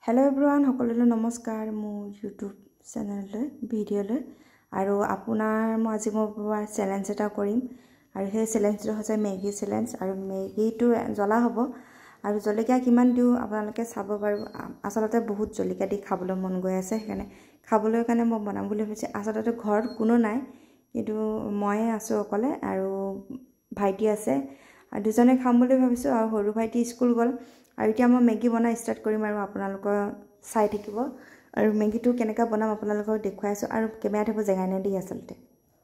Hello everyone, সকলোলৈ নমস্কাৰ মোৰ YouTube চেনেললৈ ভিডিঅ'লৈ আৰু আপোনাৰ আজি মই চেলেঞ্জ এটা কৰিম আৰু সেই চেলেঞ্জটো হৈছে মেগী চেলেঞ্জ আৰু মেগীটো জ্বলা হ'ব আৰু জলকীয়া কিমান দিও আপোনালোকে চাব পাৰিব আসলতে বহুত জলকীয়া দি খাবলৈ মন গৈ আছে সেইকাৰণে খাবলৈ কাৰণে মই বনাম বুলি ভাবিছো আসলতে ঘৰত কোনো নাই কিন্তু মই আছো অকলে আৰু ভাইটি আছে আৰু দুজনে খাম বুলি ভাবিছো আৰু সৰু ভাইটি স্কুল গল আৰু এতিয়া মই মেগী বনাই ষ্টাৰ্ট কৰিম আৰু আপোনালোকৰ চাই থাকিব আৰু মেগীটো কেনেকা বনাম আপোনালোকক দেখুৱাইছো আৰু কেমেৰাটো জেগা নাই দি আসলতে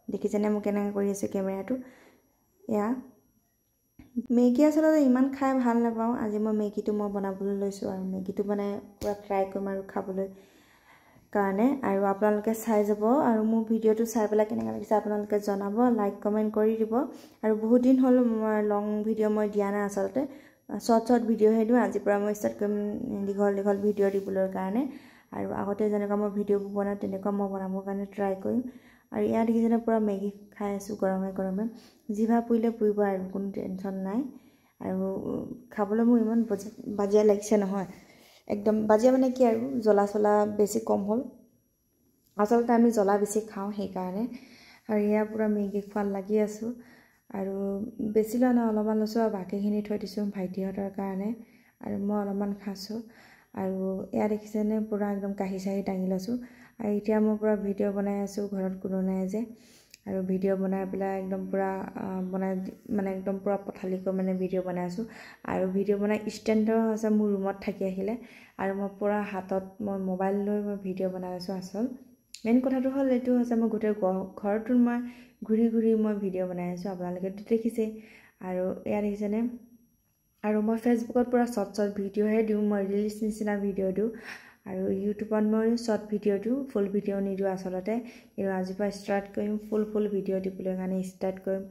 দেখিছেনে মই কেনেকা কৰি আছে কেমেৰাটো ইয়া মেগী আসলতে ইমান খাই ভাল নাপাওঁ আজি মই মেগীটো মই বনাবলৈ লৈছো আৰু মেগীটো বনাই পুৰা ট্ৰাই কৰিম আৰু খাবলৈ কাৰণে আৰু আপোনালোকে চাই যাব আৰু মোৰ ভিডিঅ'টো চাই পেলাই কেনেকা লাগিছে আপোনালোকে জনাব লাইক কমেন্ট কৰি দিব আৰু বহুত দিন হল লং ভিডিঅ' মই দিয়া নাই আসলতে শৰ্ট ভিডিঅ' হে দিও আজি পৰা মই ষ্টাৰ্ট কৰিম দীঘল ভিডিঅ' দিবলৈ কাৰণে আৰু আগতে যেনেকা মই ভিডিঅ' বনাও তেনেকা মই বনাবৰ কাৰণে ট্ৰাই কৰিম আৰু ইয়া দেখিছেনে পুৰা মেগী খাই আছো গৰমে জিভা পুইলে পুইব আৰু কোনো টেনচন নাই আৰু খাবলৈ মোৰ ইমান বাজিয়া লাগিছে নহয় একদম বাজিয়া মানে কি আৰু জ্বলা চলা বেছি কম হল আসলতে আমি জ্বলা বেছি খাওঁ সেই কাৰণে আৰু ইয়া পুৰা মেগী খোৱাত লাগি আছো আৰু বেছি লনা অলপমান লৈছো আৰু বাকিখিনি থৈ দিছো ভাইটিহঁতৰ কাৰণে আৰু মই অলপমান খাইছো আৰু ইয়া দেখিছেনে পুৰা একদম কাহি চাহি দাঙি লৈছো আৰু এতিয়া মই পুৰা ভিডিঅ' বনাই আছো ঘৰত কোনো নাই যে আৰু ভিডিঅ' বনাই পেলাই একদম পুৰা বনাই মানে একদম পুৰা পঠালিকৈ মানে ভিডিঅ' বনাই আছো আৰু ভিডিঅ' বনাই ষ্টেণ্ডৰ আছে মোৰ ৰুমত থাকি আহিলে আৰু মই পুৰা হাতত মই মোবাইল লৈ মই ভিডিঅ' বনাই আছো আসল মেইন কথাটো হল এটো আছে মই গোটেই ঘৰটো মই ঘুৰি মই ভিডিঅ' বনাই আছো আপোনালোকে দেখিছে আৰু ইয়া দেখিছেনে আৰু মই ফেসবুকত পুৰা শৰ্ট ভিডিঅ' হে দিও মই ৰিলছ নিচিনা ভিডিঅ' দিও আৰু ইউটিউবত মই শৰ্ট ভিডিঅ' দিও ফুল ভিডিঅ' নিদিও আসলতে কিন্তু আজি পৰা ষ্টাৰ্ট কৰিম ফুল ভিডিঅ' দিবলৈ কাৰণে ষ্টাৰ্ট কৰিম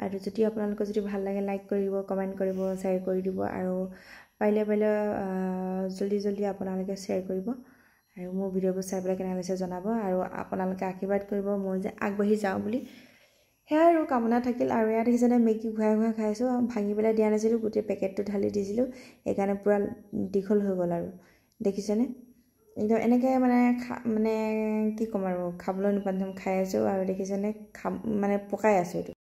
আৰু যদি আপোনালোকৰ যদি ভাল লাগে লাইক কৰিব কমেন্ট কৰিব শ্বেয়াৰ কৰি দিব আৰু পাৰিলে জলদি আপোনালোকে শ্বেয়াৰ কৰিব আৰু মোৰ ভিডিঅ'বোৰ চাই পেলাই কেনে লাগিছে জনাব আৰু আপোনালোকে আশীৰ্বাদ কৰিব মই যে আগবাঢ়ি যাওঁ বুলি হে আৰু কামনা থাকিল আৰু ইয়া দেখিছেনে মেগী ঘুৱাই খাইছো ভাঙি পেলাই দিয়া নাছিলো গোটেই পেকেটটো ঢালি দিছিলো সেইকাৰণে পুৰা দীঘল হৈ গল আৰু দেখিছেনে একদম এনেকৈ মানে কি কম আৰু খাবলৈ নিপাম খাই আছো আৰু দেখিছেনে মানে পকাই আছো